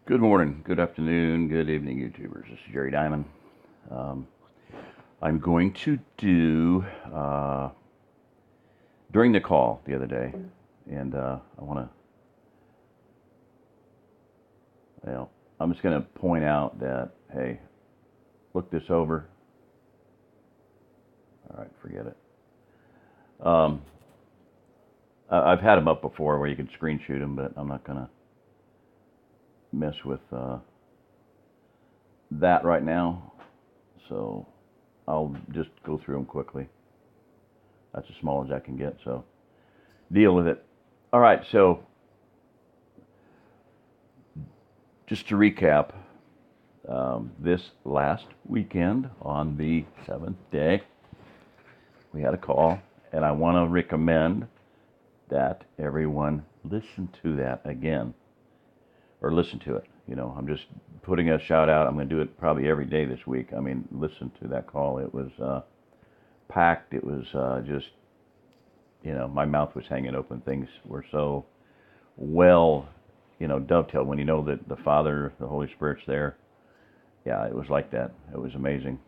Good morning, good afternoon, good evening, YouTubers. This is Jerry Diamond. Um, I'm going to do, during the call the other day, and I want to, I'm just going to point out that, hey, look this over. All right, forget it. I've had them up before where you can screen shoot them, but I'm not going to mess with that right now. So I'll just go through them quickly. That's as small as I can get, so deal with it. All right, so just to recap, this last weekend on the 7th day, we had a call, and I want to recommend that everyone listen to that again, or listen to it. You know, I'm just putting a shout out. I'm going to do it probably every day this week. I mean, listen to that call. It was packed. It was just, my mouth was hanging open. Things were so well, dovetailed when you know that the Father, the Holy Spirit's there. Yeah, it was like that. It was amazing.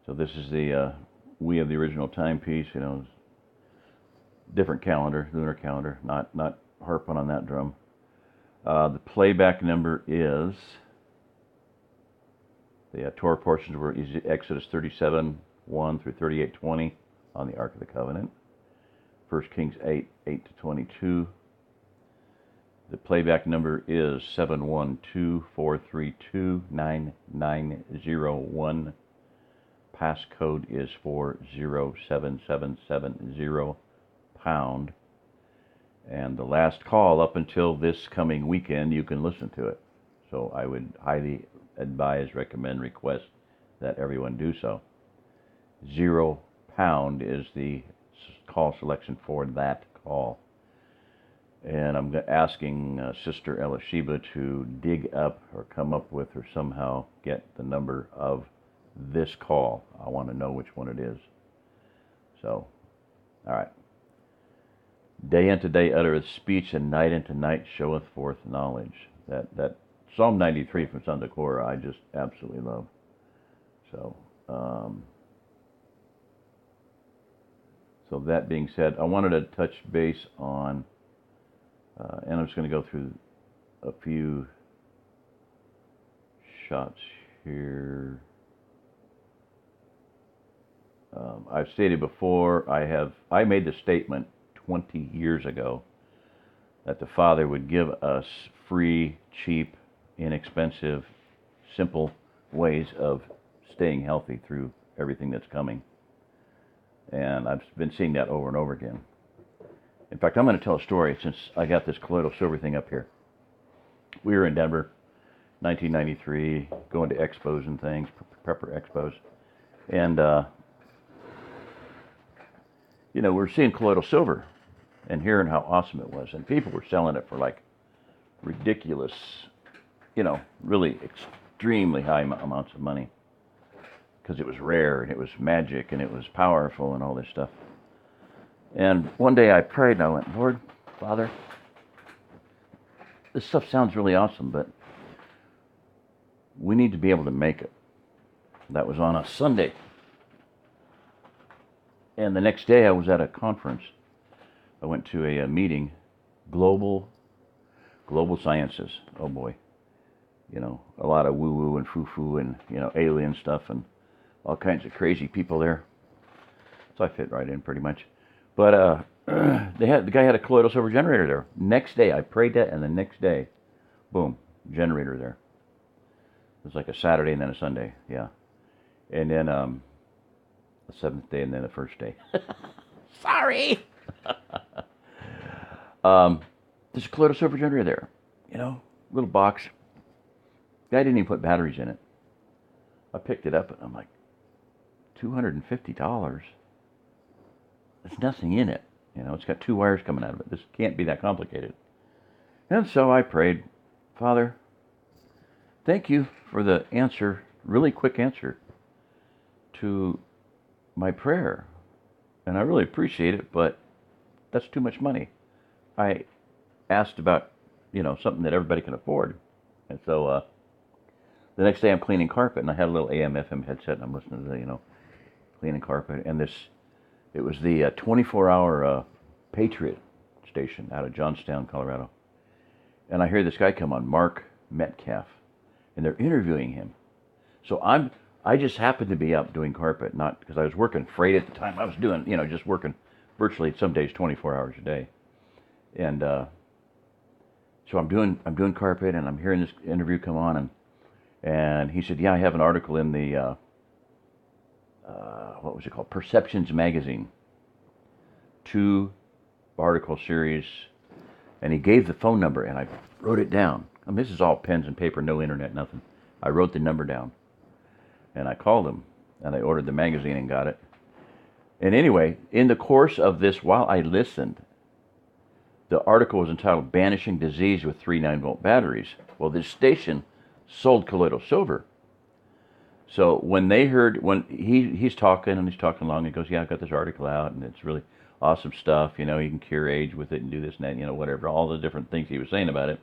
So this is the we have the original timepiece. Different calendar, lunar calendar. Not harping on that drum. The playback number is, the Torah portions were Exodus 37:1 through 38:20 on the Ark of the Covenant. 1 Kings 8:8-22. The playback number is 712-432-9901. Passcode is 407770 pound. And the last call up until this coming weekend, you can listen to it. So I would highly advise, recommend, request that everyone do so. 0 pound is the call selection for that call. And I'm asking Sister Elisheba to dig up or come up with or somehow get the number of this call. I want to know which one it is. So, all right. Day unto day uttereth speech, and night unto night showeth forth knowledge. That Psalm 93 from Sons of Korah, I just absolutely love. So, so that being said, I wanted to touch base on, and I'm just going to go through a few shots here. I've stated before, I made the statement 20 years ago that the Father would give us free, cheap, inexpensive, simple ways of staying healthy through everything that's coming. And I've been seeing that over and over again. In fact, I'm going to tell a story since I got this colloidal silver thing up here. We were in Denver, 1993, going to expos and things, prepper expos. And, we're seeing colloidal silver and hearing how awesome it was. And people were selling it for like ridiculous, really extremely high amounts of money. Because it was rare and it was magic and it was powerful and all this stuff. And one day I prayed and I went, Lord, Father, this stuff sounds really awesome, but we need to be able to make it. That was on a Sunday. And the next day I was at a conference. I went to a meeting, global sciences. Oh boy, a lot of woo-woo and foo-foo and alien stuff and all kinds of crazy people there. So I fit right in pretty much. But the guy had a colloidal silver generator there. Next day I prayed that, and the next day, boom, generator there. It was like a Saturday and then a Sunday, yeah, and then the 7th day and then the first day. Sorry. There's a colloidal silver generator there, little box. Guy didn't even put batteries in it. I picked it up and I'm like, $250. There's nothing in it. It's got 2 wires coming out of it. This can't be that complicated. And so I prayed, Father, thank you for the answer, really quick answer to my prayer. And I really appreciate it, but that's too much money. I asked about, something that everybody can afford. And so the next day I'm cleaning carpet, and I had a little AM/FM headset, and I'm listening to cleaning carpet, and it was the 24-hour Patriot station out of Johnstown, Colorado. And I hear this guy come on, Mark Metcalf, and they're interviewing him. So I just happened to be up doing carpet, not because I was working freight at the time. I was doing, just working virtually some days 24 hours a day. And so I'm doing carpet, and I'm hearing this interview come on, and he said, yeah, I have an article in the what was it called? Perceptions Magazine. 2-article series, and he gave the phone number, and I wrote it down. I mean, this is all pens and paper, no internet, nothing. I wrote the number down, and I called him, and I ordered the magazine and got it. And anyway, in the course of this, while I listened, the article was entitled "Banishing Disease with 3 9-volt Batteries." Well, this station sold colloidal silver. So when they heard, when he's talking along, he goes, yeah, I got this article out, and it's really awesome stuff. You can cure AIDS with it and do this and that, whatever, all the different things he was saying about it.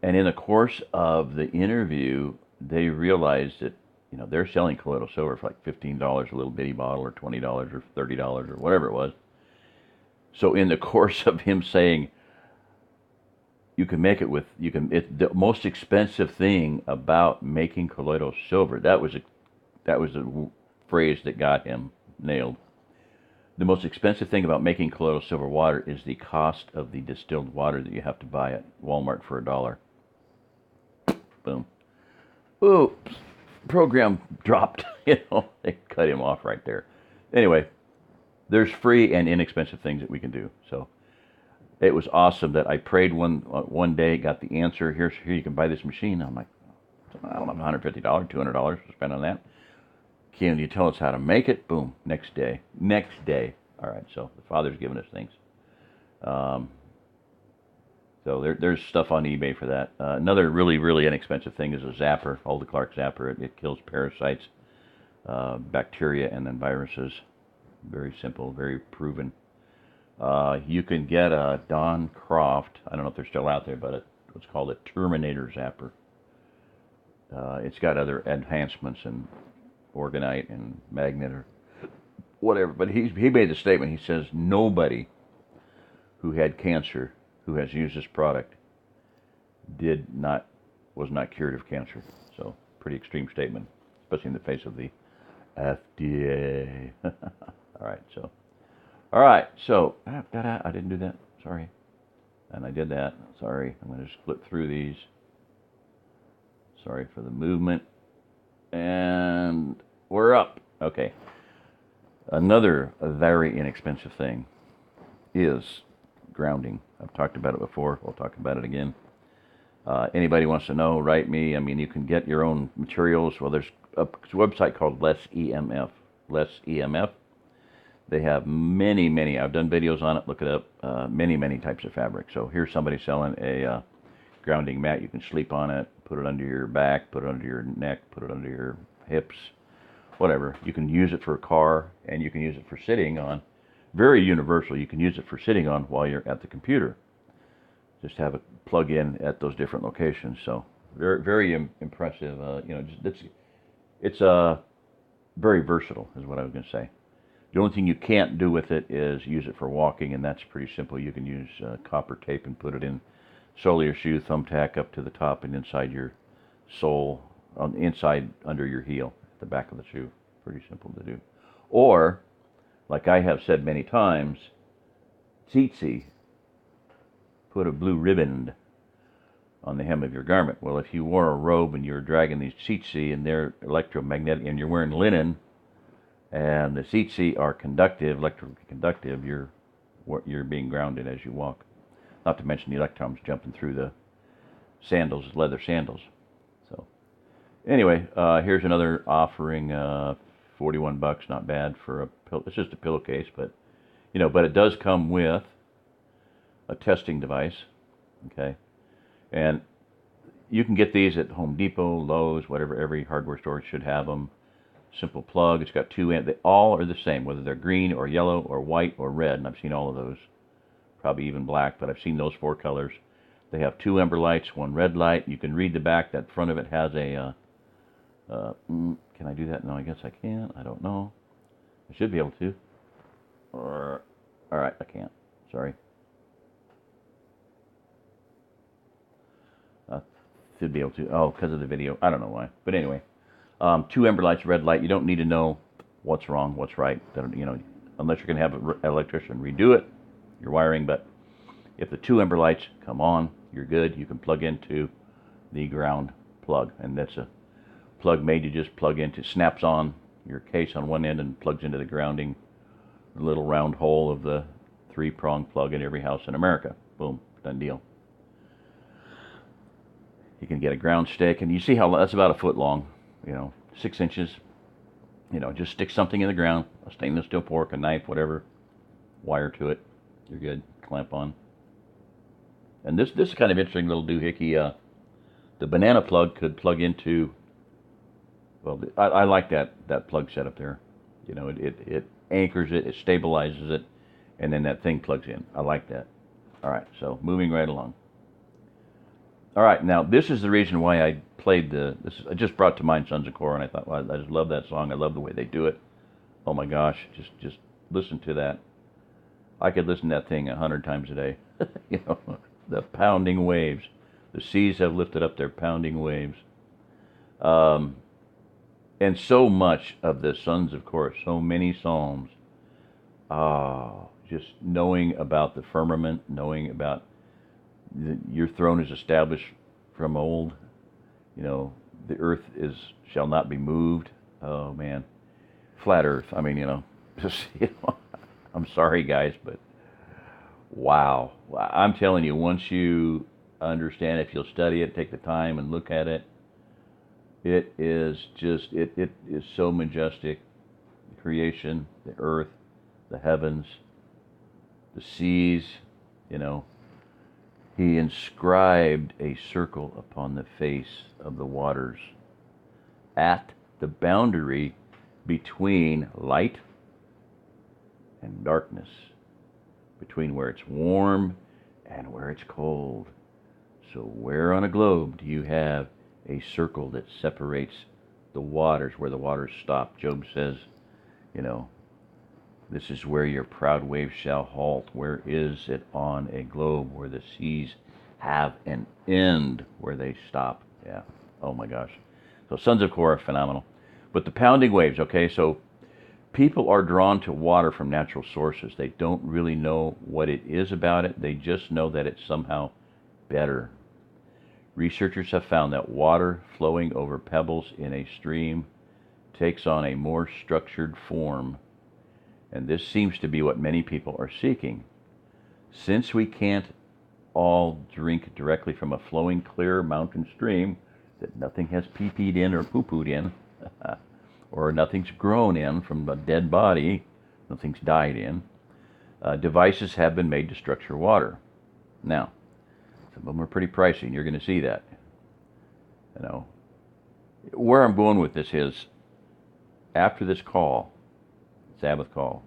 And in the course of the interview, they realized that, they're selling colloidal silver for like $15 a little bitty bottle, or $20 or $30 or whatever it was. So in the course of him saying, you can make it with, the most expensive thing about making colloidal silver, that was a phrase that got him nailed. The most expensive thing about making colloidal silver water is the cost of the distilled water that you have to buy at Walmart for $1. Boom. Oops. Program dropped. They cut him off right there. Anyway, there's free and inexpensive things that we can do. So it was awesome that I prayed one day, got the answer. Here you can buy this machine. I'm like, I don't know, $150, $200 to spend on that. Can you tell us how to make it? Boom. Next day. All right. So the Father's given us things. So there's stuff on eBay for that. Another really, really inexpensive thing is a zapper, Alda Clark zapper. It kills parasites, bacteria, and then viruses. Very simple, very proven. You can get a Don Croft. I don't know if they're still out there, but it's called a Terminator zapper. It's got other enhancements and orgonite and magnet or whatever. But he made the statement. He says nobody who had cancer who has used this product was not cured of cancer. So pretty extreme statement, especially in the face of the FDA. All right, so I didn't do that. Sorry. And I did that. Sorry. I'm going to just flip through these. Sorry for the movement. And we're up. Okay. Another very inexpensive thing is grounding. I've talked about it before. We'll talk about it again. Anybody wants to know, write me. I mean, you can get your own materials. Well, there's a website called Less EMF. Less EMF. They have many, I've done videos on it, look it up, many types of fabric. So here's somebody selling a grounding mat. You can sleep on it, put it under your back, put it under your neck, put it under your hips, whatever. You can use it for a car, and you can use it for sitting on. Very universal. You can use it for sitting on while you're at the computer. Just have it plug in at those different locations. So very impressive. It's very versatile, is what I was going to say. The only thing you can't do with it is use it for walking, and that's pretty simple. You can use copper tape and put it in sole of your shoe, thumbtack up to the top and inside your sole, on the inside under your heel, the back of the shoe. Pretty simple to do. Or, like I have said many times, tsetse, put a blue ribbon on the hem of your garment. Well, if you wore a robe and you're dragging these tsetse and they're electromagnetic, and you're wearing linen, and the tsetse are conductive, electrically conductive, you're being grounded as you walk. Not to mention the electrons jumping through the sandals, leather sandals. So, anyway, here's another offering, $41, not bad for a pill. It's just a pillowcase, but it does come with a testing device. Okay, and you can get these at Home Depot, Lowe's, whatever. Every hardware store should have them. Simple plug. It's got 2 ends. They all are the same, whether they're green or yellow or white or red. And I've seen all of those. Probably even black, but I've seen those 4 colors. They have 2 amber lights, 1 red light. You can read the back. That front of it has a, can I do that? No, I guess I can. I don't know. I should be able to. All right, I can't. Sorry. Should be able to. Oh, because of the video. I don't know why. But anyway, 2 amber lights, red light. You don't need to know what's wrong, what's right. You know, unless you're going to have an electrician redo it, your wiring. But if the 2 amber lights come on, you're good. You can plug into the ground plug, and that's a plug made to just plug into. Snaps on your case on one end and plugs into the grounding little round hole of the 3-prong plug in every house in America. Boom, done deal. You can get a ground stick, and you see how that's about a foot long, you know, 6 inches. You know, just stick something in the ground, a stainless steel fork, a knife, whatever, wire to it. You're good. Clamp on. And this is kind of interesting little doohickey. The banana plug could plug into. Well, I like that plug setup there. You know, it anchors it, it stabilizes it, and then that thing plugs in. I like that. All right, so moving right along. All right, now this is the reason why I played I just brought to mind Sons of Korah, and I thought, well, I just love that song. I love the way they do it. Oh my gosh, just listen to that. I could listen to that thing 100 times a day. You know, the pounding waves. The seas have lifted up their pounding waves. And so much of the Sons of Korah, so many psalms. Just knowing about the firmament, knowing about your throne is established from old. You know, the earth shall not be moved. Oh man, flat Earth. I mean, you know, just I'm sorry guys, but wow. I'm telling you, once you understand, if you'll study it, take the time and look at it, it is just it is so majestic. The creation, the earth, the heavens, the seas. You know. He inscribed a circle upon the face of the waters at the boundary between light and darkness, between where it's warm and where it's cold. So where on a globe do you have a circle that separates the waters, where the waters stop? Job says, you know, this is where your proud waves shall halt. Where is it on a globe where the seas have an end, where they stop? Yeah. Oh my gosh. So Sons of Korah, phenomenal. But the pounding waves, okay, so people are drawn to water from natural sources. They don't really know what it is about it. They just know that it's somehow better. Researchers have found that water flowing over pebbles in a stream takes on a more structured form. And this seems to be what many people are seeking. Since we can't all drink directly from a flowing, clear mountain stream that nothing has pee-peed in or poo-pooed in, or nothing's grown in from a dead body, nothing's died in, devices have been made to structure water. Now, some of them are pretty pricey, and you're going to see that. You know, where I'm going with this is, after this call, Sabbath call.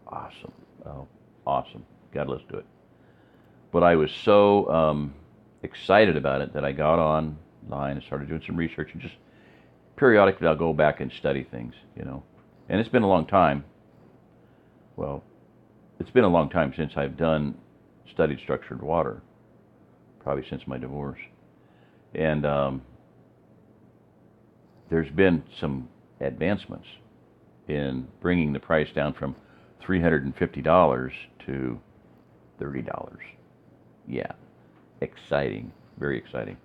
Awesome. Oh, awesome. God, let's do it. But I was so excited about it that I got online and started doing some research, and just periodically I'll go back and study things, you know. And it's been a long time. Well, it's been a long time since I've studied structured water. Probably since my divorce. And there's been some advancements in bringing the price down from $350 to $30. Yeah, exciting, very exciting,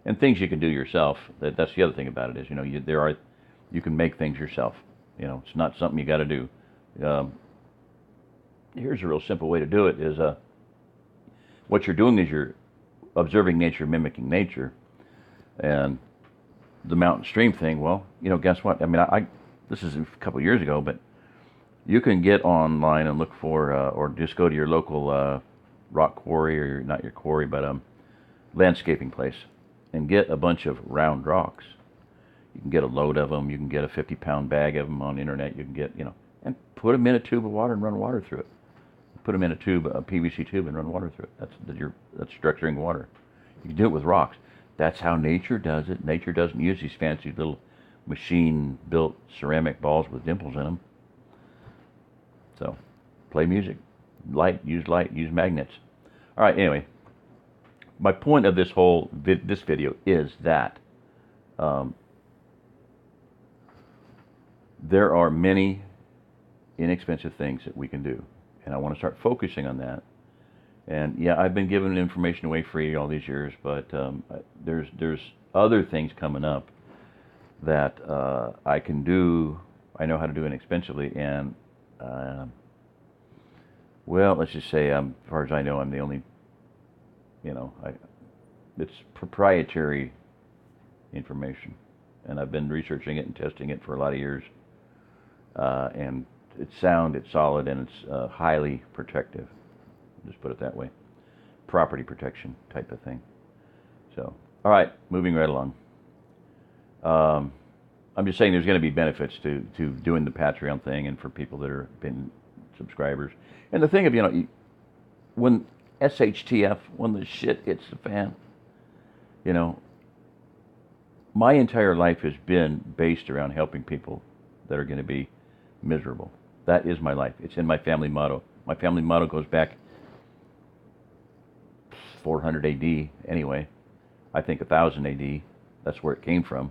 and things you can do yourself. That's the other thing about it is, you know, you can make things yourself. You know, it's not something you got to do. Here's a real simple way to do it: is what you're doing is you're observing nature, mimicking nature, and the mountain stream thing. Well, you know, guess what? I mean, this is a couple of years ago, but you can get online and look for, or just go to your local rock quarry, or not your quarry, but landscaping place, and get a bunch of round rocks. You can get a load of them. You can get a 50-pound bag of them on the internet. You can get, you know, and put them in a tube of water and run water through it. put them in a tube, a PVC tube, and run water through it. That's structuring water. You can do it with rocks. That's how nature does it. Nature doesn't use these fancy little machine-built ceramic balls with dimples in them. So, play music. Light, use magnets. All right, anyway. My point of this whole this video is that there are many inexpensive things that we can do, and I want to start focusing on that. And yeah, I've been giving information away free all these years, but there's other things coming up that I can do. I know how to do inexpensively, and well, let's just say, as far as I know, I'm the only. It's proprietary information, and I've been researching it and testing it for a lot of years. And it's sound, it's solid, and it's highly protective. Just put it that way. Property protection type of thing. So, all right, moving right along. I'm just saying there's going to be benefits to doing the Patreon thing, and for people that are been subscribers. And the thing of, when SHTF, when the shit hits the fan, my entire life has been based around helping people that are going to be miserable. That is my life. It's in my family motto. My family motto goes back 400 AD anyway. I think 1000 AD. That's where it came from.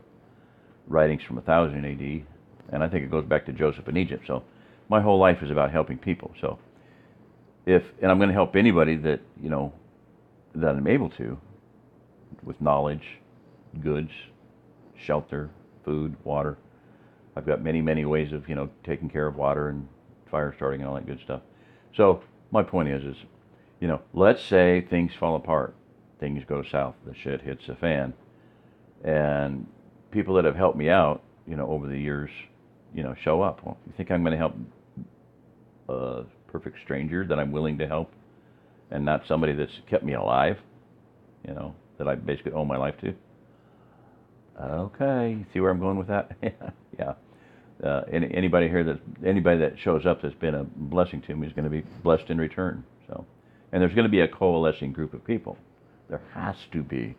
Writings from 1000 AD. And I think it goes back to Joseph in Egypt. So my whole life is about helping people. So and I'm going to help anybody that, that I'm able to, with knowledge, goods, shelter, food, water. I've got many, many ways of, taking care of water and fire starting and all that good stuff. So my point is, let's say things fall apart, things go south, the shit hits the fan, and people that have helped me out, over the years, show up. Well, you think I'm going to help a perfect stranger that I'm willing to help, and not somebody that's kept me alive, that I basically owe my life to? Okay, see where I'm going with that? Yeah. Anybody here anybody that shows up that's been a blessing to me is going to be blessed in return. So, and there's going to be a coalescing group of people. There has to be.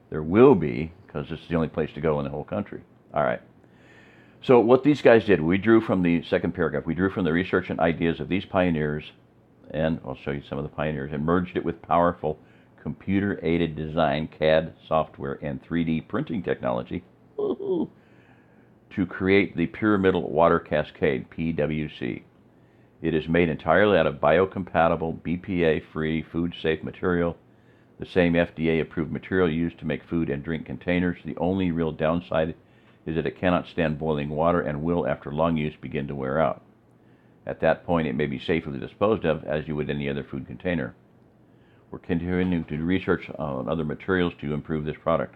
There will be, because this is the only place to go in the whole country. All right. So what these guys did, we drew from the second paragraph. We drew from the research and ideas of these pioneers, and I'll show you some of the pioneers, and merged it with powerful computer-aided design, CAD software, and 3D printing technology to create the Pyramidal Water Cascade, PWC. It is made entirely out of biocompatible, BPA-free, food-safe material, the same FDA-approved material used to make food and drink containers. The only real downside is that it cannot stand boiling water and will, after long use, begin to wear out. At that point, it may be safely disposed of as you would any other food container. We're continuing to research on other materials to improve this product.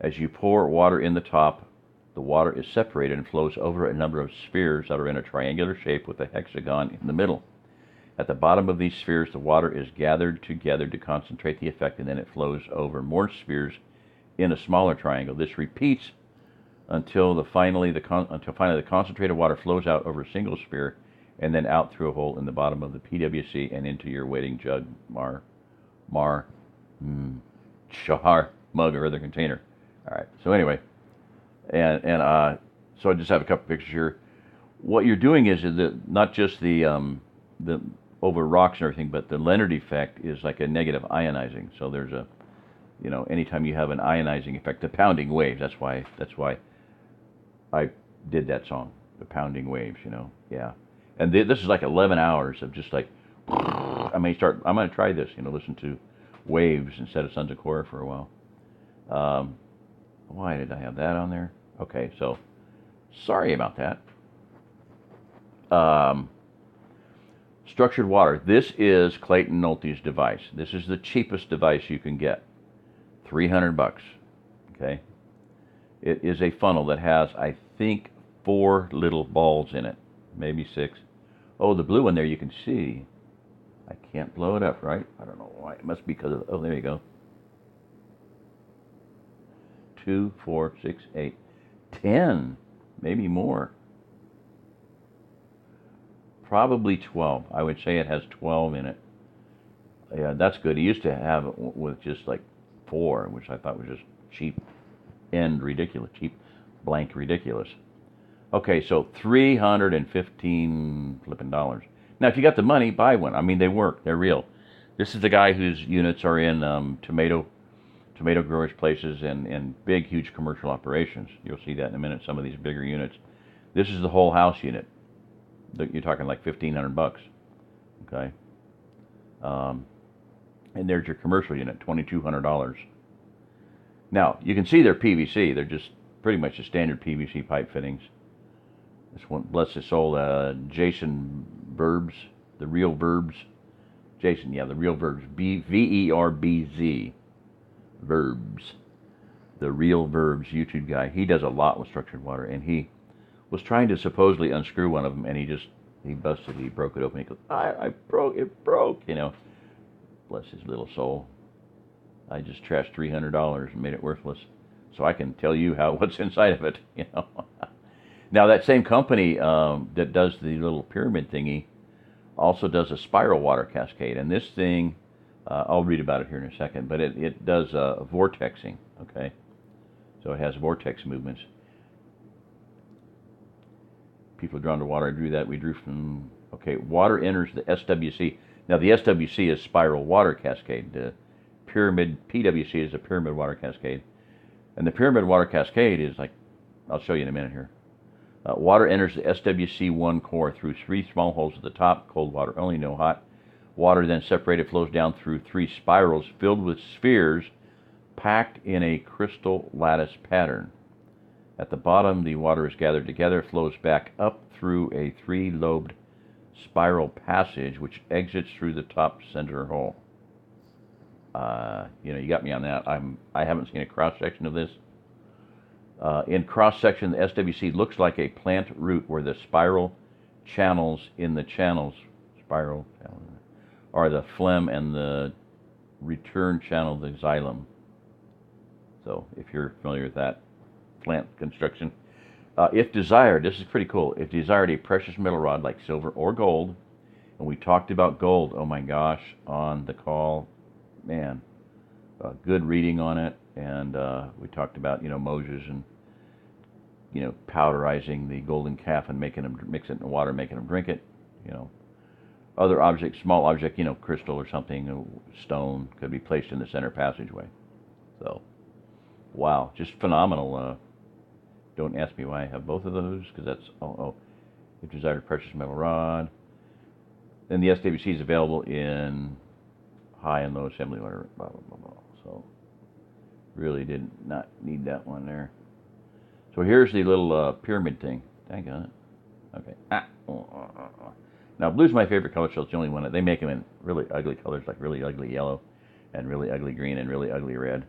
As you pour water in the top, the water is separated and flows over a number of spheres that are in a triangular shape with a hexagon in the middle. At the bottom of these spheres, the water is gathered together to concentrate the effect, and then it flows over more spheres in a smaller triangle. This repeats until finally the concentrated water flows out over a single sphere, and then out through a hole in the bottom of the PWC and into your waiting jug, jar, mug, or other container. All right. So anyway, so I just have a couple pictures here. What you're doing is that not just the over rocks and everything, but the Leonard effect is like a negative ionizing. So there's a, anytime you have an ionizing effect, the pounding waves. That's why I did that song, the pounding waves. Yeah. And this is like 11 hours of just like, I'm going to try this, listen to waves instead of Sons of Korah for a while. Why did I have that on there? Okay, so sorry about that. Structured water. This is Clayton Nolte's device. This is the cheapest device you can get. $300. Okay. It is a funnel that has, I think, 4 little balls in it. Maybe 6. Oh, the blue one there you can see. I can't blow it up, right? I don't know why. It must be because of, there you go. 2, 4, 6, 8, 10, maybe more. Probably 12. I would say it has 12 in it. Yeah, that's good. He used to have it with just like 4, which I thought was just cheap and ridiculous. Cheap, blank, ridiculous. Okay, so $315 flipping dollars. Now, if you got the money, buy one. I mean, they work. They're real. This is the guy whose units are in tomato growers' places and big, huge commercial operations. You'll see that in a minute. Some of these bigger units. This is the whole house unit. You're talking like $1,500. Okay. And there's your commercial unit, $2,200. Now, you can see they're PVC. They're just pretty much the standard PVC pipe fittings. This one, bless his soul, Jason Verbs, the Real Verbs. Jason, yeah, the Real Verbs. Verbz. Verbs. The Real Verbs YouTube guy. He does a lot with structured water, and he was trying to supposedly unscrew one of them, and he busted. He broke it open. He goes, I broke it, you know. Bless his little soul. I just trashed $300 and made it worthless. So I can tell you what's inside of it, you know. Now that same company that does the little pyramid thingy also does a spiral water cascade, and this thing, I'll read about it here in a second, but it does vortexing, okay? So it has vortex movements. People are drawn to water. I drew that. We drew from, okay, water enters the SWC. Now the SWC is spiral water cascade. The PWC is a pyramid water cascade. And the pyramid water cascade is like, I'll show you in a minute here. Water enters the SWC1 core through 3 small holes at the top, cold water only, no hot. Water then separated flows down through 3 spirals filled with spheres packed in a crystal lattice pattern. At the bottom, the water is gathered together, flows back up through a 3-lobed spiral passage, which exits through the top center hole. You know, you got me on that. I haven't seen a cross section of this. In cross section, the SWC looks like a plant root where the spiral channels in the channels are the phlegm and the return channel, the xylem. So, if you're familiar with that plant construction, if desired, this is pretty cool. If desired, a precious metal rod like silver or gold, and we talked about gold. Oh my gosh, on the call, man, good reading on it, and we talked about Moses and powderizing the golden calf and mix it in the water, making them drink it. Other objects, small object, crystal or something, stone, could be placed in the center passageway. So, wow, just phenomenal. Don't ask me why I have both of those, because that's, if desired, precious metal rod. And the SWC is available in high and low assembly order, blah, blah, blah, blah. So, really did not need that one there. So here's the little pyramid thing. Dang on it. Okay. Now, blue's my favorite color, so it's the only one. They make them in really ugly colors, like really ugly yellow, and really ugly green, and really ugly red,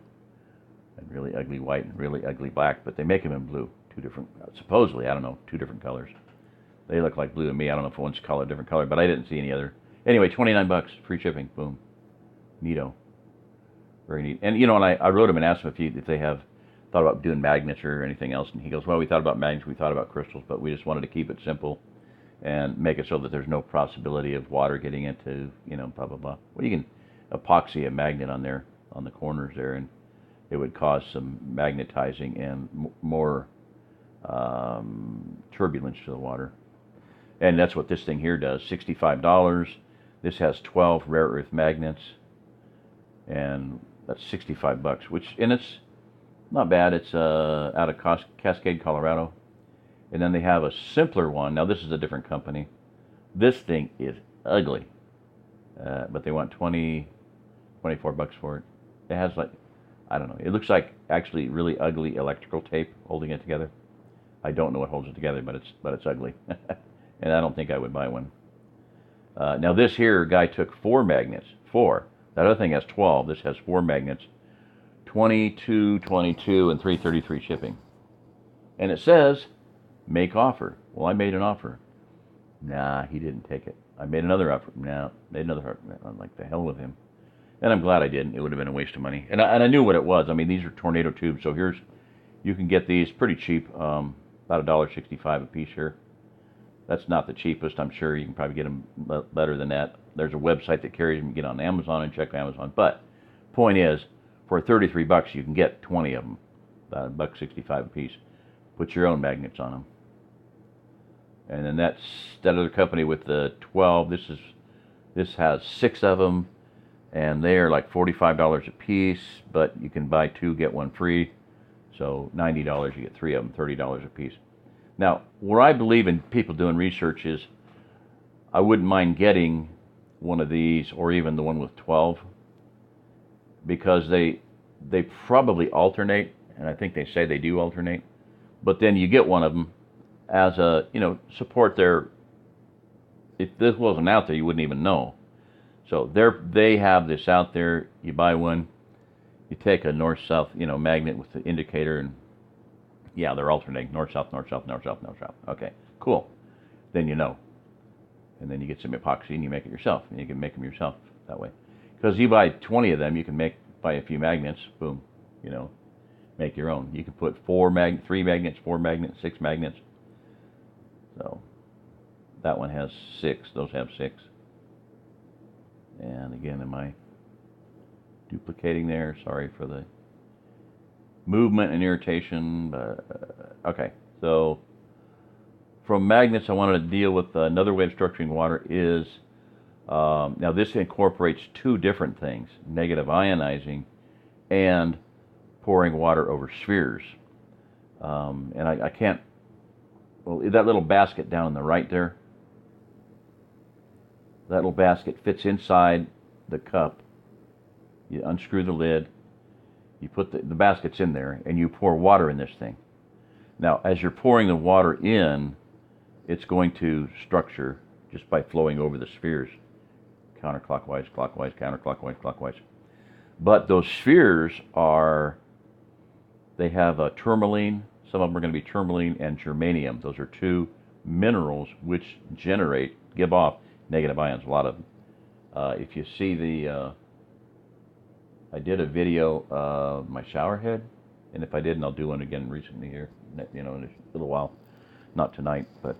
and really ugly white, and really ugly black, but they make them in blue. 2 different, supposedly, I don't know, 2 different colors. They look like blue to me. I don't know if one's color, different color, but I didn't see any other. Anyway, $29, free shipping, boom. Neato. Very neat. And, and I wrote him and asked him if they have thought about doing magnets or anything else, and he goes, well, we thought about magnets, we thought about crystals, but we just wanted to keep it simple and make it so that there's no possibility of water getting into, blah, blah, blah. Well, you can epoxy a magnet on there, on the corners there, and it would cause some magnetizing and more turbulence to the water. And that's what this thing here does, $65. This has 12 rare earth magnets, and that's $65, which, and it's not bad. It's out of Cascade, Colorado. And then they have a simpler one. Now, this is a different company. This thing is ugly. But they want $24 for it. It has I don't know. It looks like actually really ugly electrical tape holding it together. I don't know what holds it together, but it's ugly. And I don't think I would buy one. Now, this here guy took 4 magnets. 4. That other thing has 12. This has 4 magnets. $22, $22, and $333 shipping. And it says, make offer. Well, I made an offer. Nah, he didn't take it. I made another offer. Nah, made another offer. I'm like, the hell with him. And I'm glad I didn't. It would have been a waste of money. And I knew what it was. I mean, these are tornado tubes. So you can get these pretty cheap, about $1.65 a piece here. That's not the cheapest. I'm sure you can probably get them better than that. There's a website that carries them. You get on Amazon and check Amazon. But point is, for $33, you can get 20 of them, about $1.65 a piece. Put your own magnets on them. And then that other company with the 12. This has 6 of them, and they are like $45 a piece. But you can buy 2, get 1 free. So $90, you get 3 of them, $30 a piece. Now, where I believe in people doing research is, I wouldn't mind getting one of these, or even the one with 12, because they probably alternate, and I think they say they do alternate. But then you get one of them as a, support their. If this wasn't out there, you wouldn't even know. So they have this out there. You buy one, you take a north-south, magnet with the indicator, and yeah, they're alternating north-south, north-south, north-south, north-south. Okay, cool. Then you know. And then you get some epoxy and you make it yourself. And you can make them yourself that way. Because you buy 20 of them, you can buy a few magnets, boom, make your own. You can put 3 magnets, 4 magnets, 6 magnets. So that one has 6. Those have 6. And again, am I duplicating there? Sorry for the movement and irritation. But, okay, so from magnets, I wanted to deal with another way of structuring water is, now this incorporates 2 different things, negative ionizing and pouring water over spheres. And I can't, well, that little basket down on the right there, that little basket fits inside the cup. You unscrew the lid, you put the basket's in there, and you pour water in this thing. Now, as you're pouring the water in, it's going to structure just by flowing over the spheres, counterclockwise, clockwise, counterclockwise, clockwise. But those spheres they have a tourmaline. Some of them are going to be tourmaline and germanium. Those are 2 minerals which give off negative ions, a lot of them. If you see I did a video of my shower head, and if I didn't, I'll do one again recently here, in a little while. Not tonight, but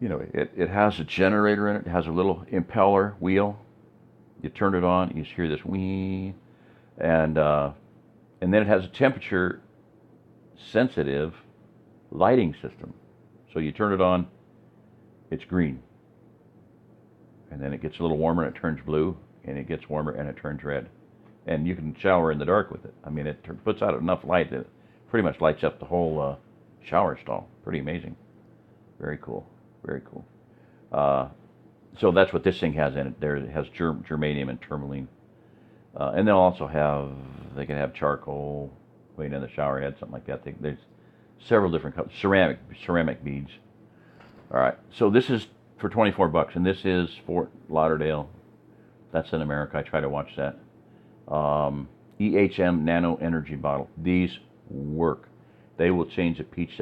it has a generator in it. It has a little impeller wheel. You turn it on, you hear this whee, and then it has a temperature sensitive lighting system. So you turn it on, it's green, and then it gets a little warmer and it turns blue, and it gets warmer and it turns red, and you can shower in the dark with it. I mean, it puts out enough light that it pretty much lights up the whole shower stall. Pretty amazing. Very cool. Very cool. So that's what this thing has in it. It has germanium and tourmaline. And they can have charcoal going in the shower head, something like that. There's several different colors. Ceramic beads. All right. So this is for $24, and this is Fort Lauderdale. That's in America. I try to watch that. EHM Nano Energy Bottle. These work. They will change the pH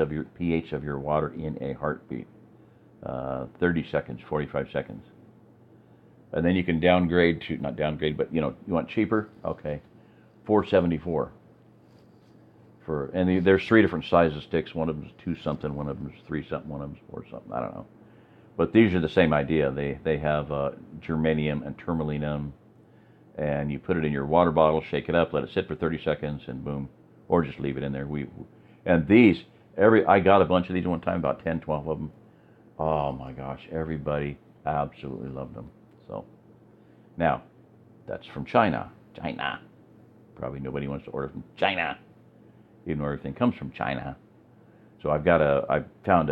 of your water in a heartbeat. 30 seconds, 45 seconds. And then you can downgrade to, not downgrade, but you want cheaper? Okay. $4.74. There's 3 different sizes sticks. One of them is 2 something, one of them is 3 something, one of them is 4 something. I don't know. But these are the same idea. They have germanium and tourmaline, and you put it in your water bottle, shake it up, let it sit for 30 seconds, and boom. Or just leave it in there. And these, I got a bunch of these one time, about 10, 12 of them. Oh my gosh, everybody absolutely loved them. So, now, that's from China. China. Probably nobody wants to order from China, even though everything comes from China. So I found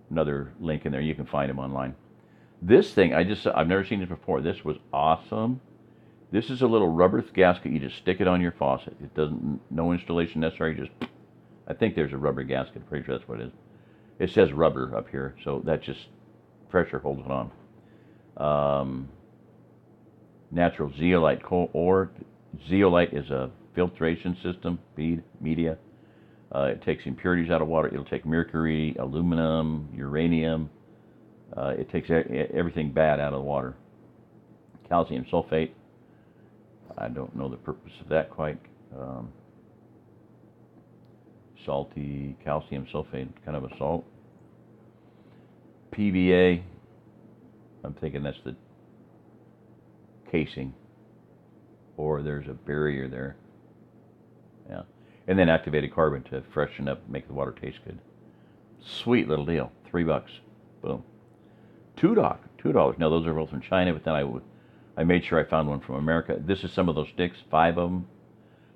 another link in there. You can find them online. This thing, I've never seen this before. This was awesome. This is a little rubber gasket. You just stick it on your faucet. It doesn't, no installation necessary. I think there's a rubber gasket. Pretty sure that's what it is. It says rubber up here, so that just pressure holds it on. Natural zeolite ore. Zeolite is a filtration system, media. It takes impurities out of water. It'll take mercury, aluminum, uranium. It takes everything bad out of the water. Calcium sulfate. I don't know the purpose of that quite. Salty calcium sulfate, kind of a salt. PVA. I'm thinking that's the casing, or there's a barrier there. Yeah, and then activated carbon to freshen up, make the water taste good. Sweet little deal. $3. Boom. $2. Now those are both from China, but then I made sure I found one from America. This is some of those sticks, 5 of them,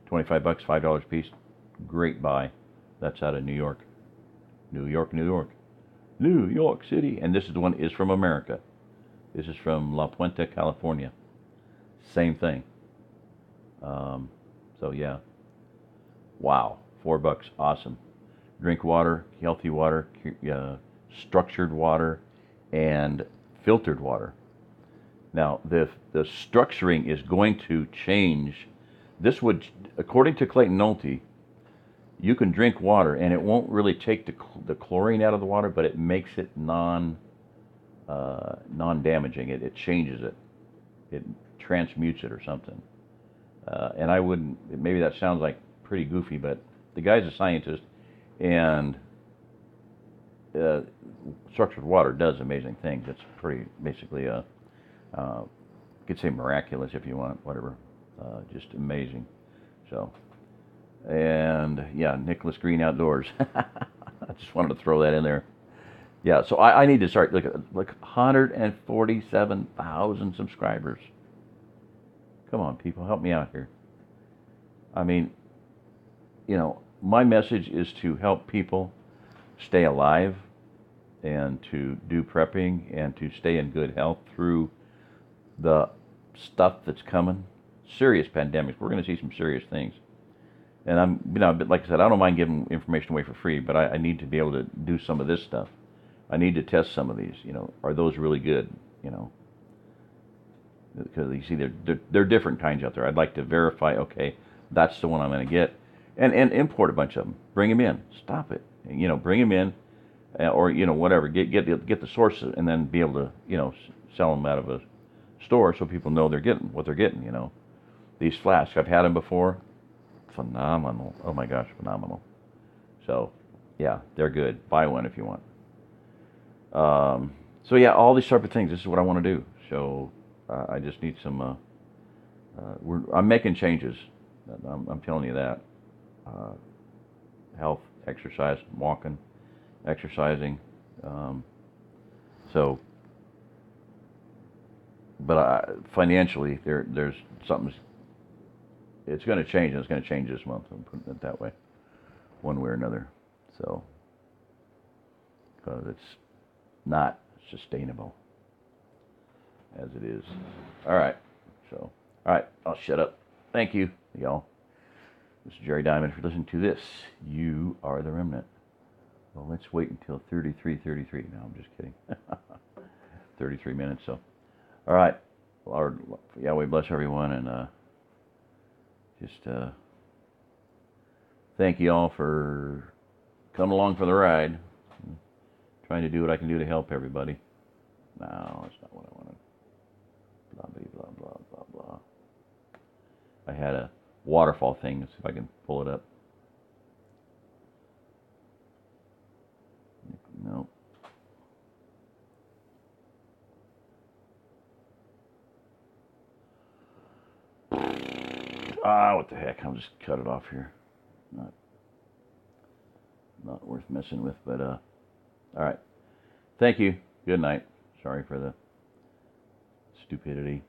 $25, $5 a piece. Great buy. That's out of New York. New York, New York. New York City. And this is the one is from America. This is from La Puente, California. Same thing. So yeah. Wow. $4. Awesome. Drink water, healthy water, structured water, and filtered water. Now, the structuring is going to change. This would, according to Clayton Nolte, you can drink water and it won't really take the chlorine out of the water, but it makes it non-damaging. It changes it. It transmutes it or something. And I wouldn't. Maybe that sounds like pretty goofy, but the guy's a scientist, and structured water does amazing things. It's pretty basically you could say miraculous if you want, whatever. Just amazing. So, and yeah, Nicholas Green Outdoors. I just wanted to throw that in there. Yeah, so I need to start like 147,000 subscribers. Come on, people, help me out here. I mean, my message is to help people stay alive and to do prepping and to stay in good health through the stuff that's coming. Serious pandemics. We're going to see some serious things. And I'm, like I said, I don't mind giving information away for free, but I need to be able to do some of this stuff. I need to test some of these. Are those really good? Because you see, they're different kinds out there. I'd like to verify. Okay, that's the one I'm going to get, and import a bunch of them. Bring them in. Stop it. Bring them in, or whatever. Get the sources, and then be able to sell them out of a store so people know they're getting what they're getting. These flasks, I've had them before. Phenomenal. Oh my gosh, phenomenal. So, yeah, they're good. Buy one if you want. So yeah, all these type of things. This is what I want to do. So I just need some. I'm making changes. I'm telling you that. Health, exercise, walking, exercising. So, but financially, there's something. It's going to change. And it's going to change this month. I'm putting it that way, one way or another. So, because it's not sustainable as it is. All right. So, all right. I'll shut up. Thank you, y'all. This is Jerry Diamond for listening to this. You are the Remnant. Well, let's wait until 33:33. No, I'm just kidding. 33 minutes. So, all right. Lord, Yahweh bless everyone, and just thank you all for coming along for the ride. Trying to do what I can do to help everybody. No, that's not what I wanted. Blah, blah, blah, blah, blah. I had a waterfall thing. Let's see if I can pull it up. No. What the heck? I'll just cut it off here. Not worth messing with, but all right. Thank you. Good night. Sorry for the stupidity.